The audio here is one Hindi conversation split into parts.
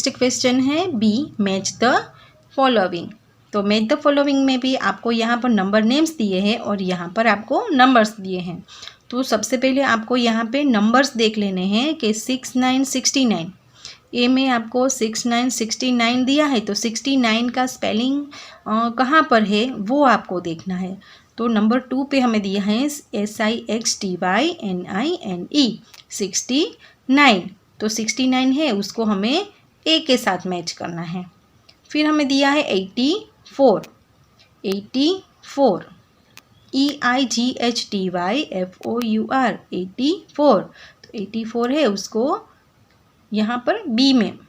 नेक्स्ट क्वेश्चन है बी, मैच द फॉलोइंग। तो मैच द फॉलोइंग में भी आपको यहाँ पर नंबर नेम्स दिए हैं और यहाँ पर आपको नंबर्स दिए हैं। तो सबसे पहले आपको यहाँ पे नंबर्स देख लेने हैं कि 6, 9, 69। ए में आपको 6, 9, 69 दिया है, तो 69 का स्पेलिंग कहाँ पर है वो आपको देखना है। तो नंबर 2 पे हमें दिया है SIXTYNINE 69। तो 69 है, उसको हमें ए के साथ मैच करना है। फिर हमें दिया है 84 EIGHTYFOUR 84। तो 84 है, उसको यहाँ पर बी में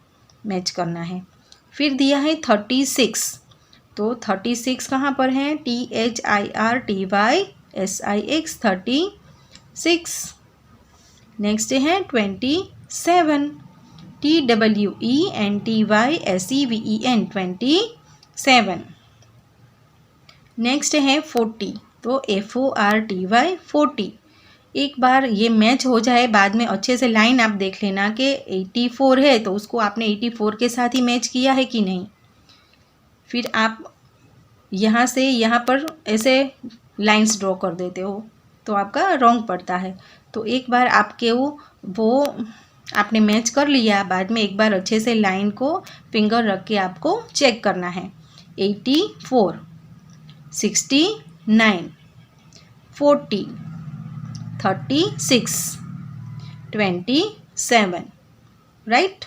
मैच करना है। फिर दिया है 36। तो 36 कहाँ पर है? THIRTYSIX 36। नेक्स्ट है 27 TWENTYSEVEN 27। नेक्स्ट है 40। तो FORTY 40। एक बार ये मैच हो जाए, बाद में अच्छे से लाइन आप देख लेना कि 84 है तो उसको आपने 84 के साथ ही मैच किया है कि नहीं। फिर आप यहाँ से यहाँ पर ऐसे लाइंस ड्रॉ कर देते हो तो आपका रॉन्ग पड़ता है। तो एक बार आपके वो आपने मैच कर लिया, बाद में एक बार अच्छे से लाइन को फिंगर रख के आपको चेक करना है। 84, 69, 40, 36, 27, राइट।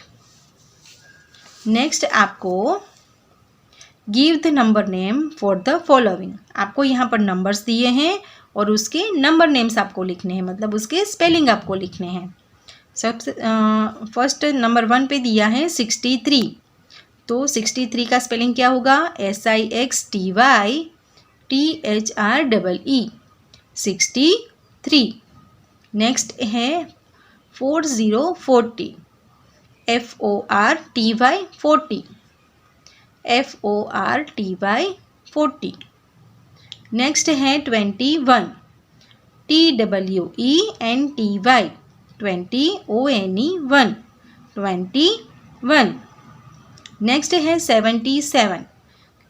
नेक्स्ट आपको give the number name for the following. आपको यहाँ पर नंबर्स दिए हैं और उसके नंबर नेम्स आपको लिखने हैं, मतलब उसके स्पेलिंग आपको लिखने हैं। सबसे फर्स्ट नंबर 1 पे दिया है 63। तो 63 का स्पेलिंग क्या होगा? SIXTYTHREE 63। नेक्स्ट है 4040 FORTY 40 FORTY 40। नेक्स्ट है 21 TWENTY 20 ONE 21। नेक्स्ट है 77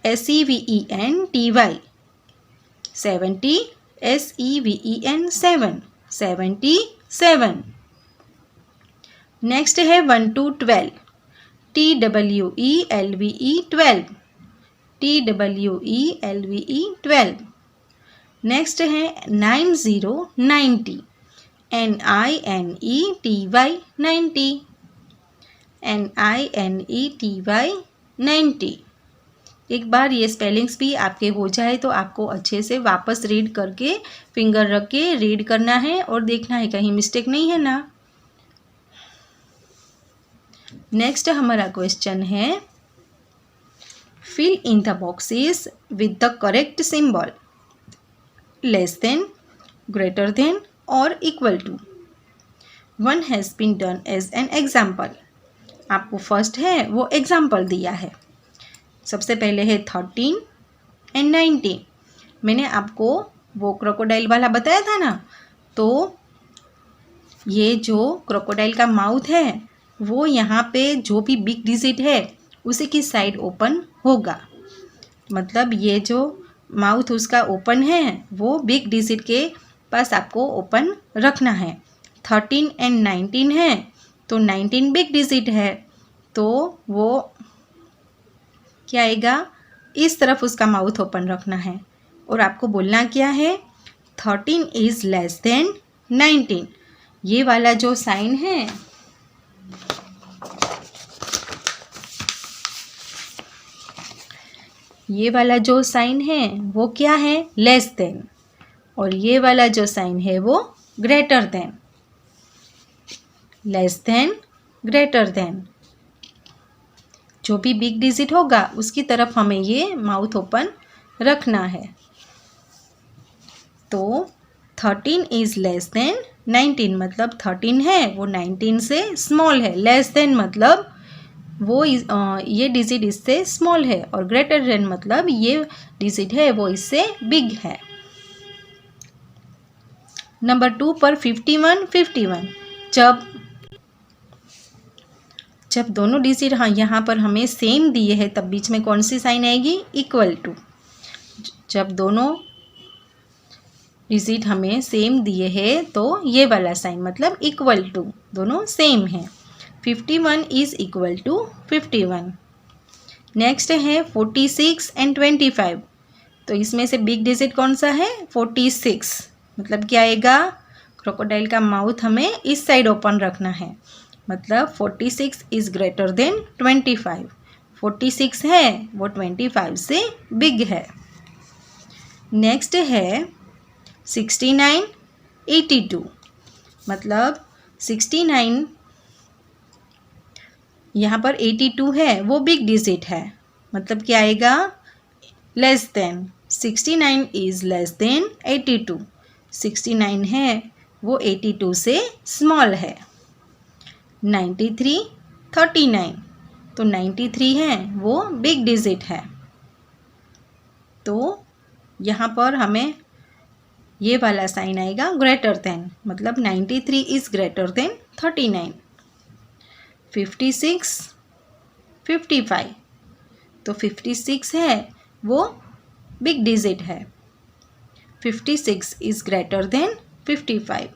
SEVENTY 70 SEVEN 77। नेक्स्ट है 1 to 12 TWELVE 12 TWELVE 12। नेक्स्ट है 90 90 NINETY 90 NINETY 90। एक बार ये स्पेलिंग्स भी आपके हो जाए तो आपको अच्छे से वापस रीड करके फिंगर रख के रीड करना है और देखना है कहीं मिस्टेक नहीं है ना। नेक्स्ट हमारा क्वेश्चन है fill in the boxes with the correct symbol, less than, greater than और equal to. One has been done as an example. आपको फर्स्ट है वो एग्जाम्पल दिया है। सबसे पहले है 13 एंड 19। मैंने आपको वो क्रोकोडाइल वाला बताया था ना, तो ये जो क्रोकोडाइल का माउथ है वो यहाँ पे जो भी बिग डिजिट है उसी की साइड ओपन होगा। मतलब ये जो माउथ उसका ओपन है वो बिग डिजिट के पास आपको ओपन रखना है। 13 एंड 19 है तो 19 बिग डिजिट है, तो वो क्या आएगा, इस तरफ उसका माउथ ओपन रखना है। और आपको बोलना क्या है, 13 इज़ लेस देन 19। ये वाला जो साइन है ये वाला जो साइन है वो क्या है, लेस देन, और ये वाला जो साइन है वो greater than. Less than, greater then, जो भी बिग डिजिट होगा उसकी तरफ हमें ये माउथ ओपन रखना है। तो 13 इज़ लेस देन 19 मतलब 13 है वो 19 से स्मॉल है। लेस देन मतलब वो ये डिजिट इससे स्मॉल है, और ग्रेटर देन मतलब ये डिजिट है वो इससे बिग है। नंबर 2 पर 51 51। जब दोनों डिजिट हाँ यहाँ पर हमें सेम दिए हैं तब बीच में कौन सी साइन आएगी, इक्वल टू। जब दोनों डिजिट हमें सेम दिए हैं तो ये वाला साइन मतलब इक्वल टू, दोनों सेम हैं। 51 इज इक्वल टू 51। नेक्स्ट है 46 एंड 25। तो इसमें से बिग डिजिट कौन सा है, 46। मतलब क्या आएगा, क्रोकोडाइल का माउथ हमें इस साइड ओपन रखना है, मतलब 46 इज ग्रेटर देन 25। 46 है वो 25 से बिग है। नेक्स्ट है 69 82। मतलब 69 यहाँ पर 82 है वो बिग डिजिट है, मतलब क्या आएगा, less than. 69 is less than 82। 69 है वो 82 से स्मॉल है। 93 39। तो 93 है वो बिग डिजिट है, तो यहाँ पर हमें ये वाला साइन आएगा ग्रेटर देन, मतलब 93 इज ग्रेटर देन 39। 56 55। तो 56 है वो बिग डिजिट है, 56 इज ग्रेटर देन 55।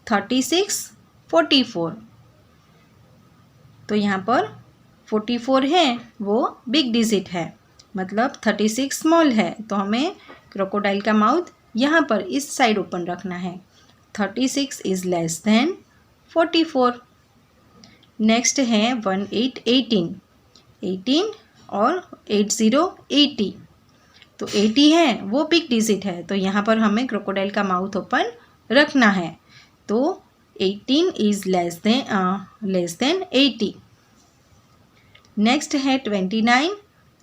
36 44। तो यहाँ पर 44 है वो बिग डिजिट है, मतलब 36 स्मॉल है, तो हमें क्रोकोडाइल का माउथ यहाँ पर इस साइड ओपन रखना है। 36 इज लेस देन 44। नेक्स्ट है 18 18। 18 और 80 80। तो 80 है वो बिग डिजिट है, तो यहाँ पर हमें क्रोकोडाइल का माउथ ओपन रखना है, तो 18 इज लेस देन 80। नेक्स्ट है 29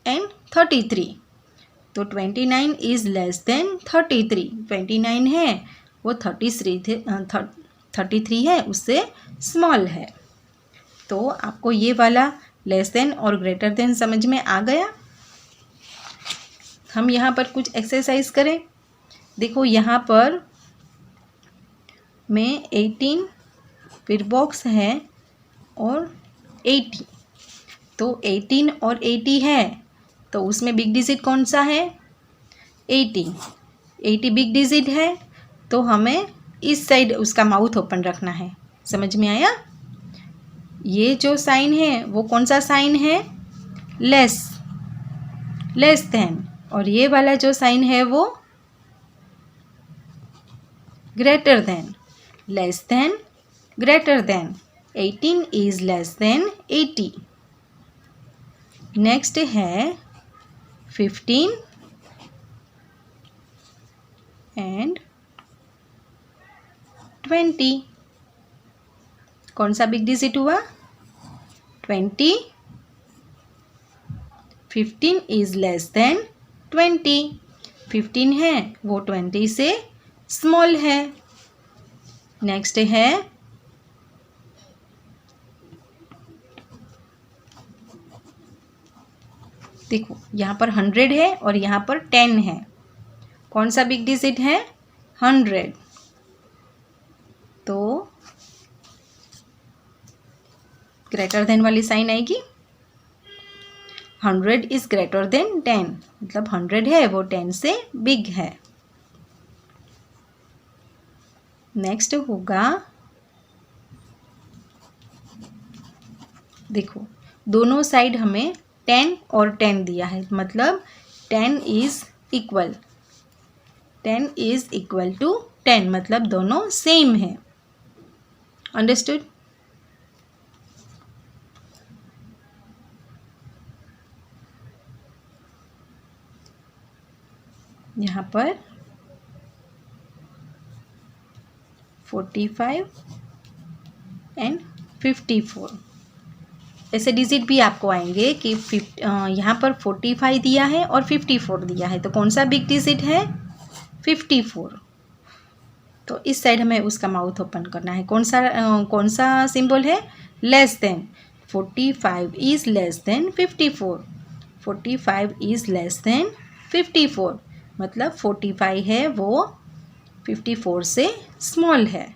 एंड 33। तो 29 इज लेस देन 33। 29 है वो 33 है उससे स्मॉल है। तो आपको ये वाला लेस देन और ग्रेटर देन समझ में आ गया। हम यहाँ पर कुछ एक्सरसाइज करें। देखो यहाँ पर में 18 फिर बॉक्स है और 80। तो 18 और 80 है तो उसमें बिग डिजिट कौन सा है, 80। 80 बिग डिजिट है तो हमें इस साइड उसका माउथ ओपन रखना है। समझ में आया। ये जो साइन है वो कौन सा साइन है, लेस देन, और ये वाला जो साइन है वो greater than. Less than greater then, 18 is less than 80। Next है 15 एंड 20। कौन सा बिग डिजिट हुआ, 20। 15 इज लेस देन 20। 15 है वो 20 से स्मॉल है। नेक्स्ट है देखो यहाँ पर 100 है और यहाँ पर 10 है, कौन सा बिग डिजिट है, 100। तो ग्रेटर देन वाली साइन आएगी। 100 इज ग्रेटर देन 10, मतलब 100 है वो 10 से बिग है। नेक्स्ट होगा, देखो दोनों साइड हमें 10 और 10 दिया है, मतलब 10 इज इक्वल टू 10, मतलब दोनों सेम है। अंडरस्टूड। यहाँ पर 45 एंड 54 ऐसे डिजिट भी आपको आएंगे कि यहाँ पर 45 दिया है और 54 दिया है, तो कौन सा बिग डिजिट है, 54। तो इस साइड हमें उसका माउथ ओपन करना है। कौन सा सिंबल है, less than. 45 is less than 54। 45 is less than 54, मतलब 45 है वो 54 से स्मॉल है।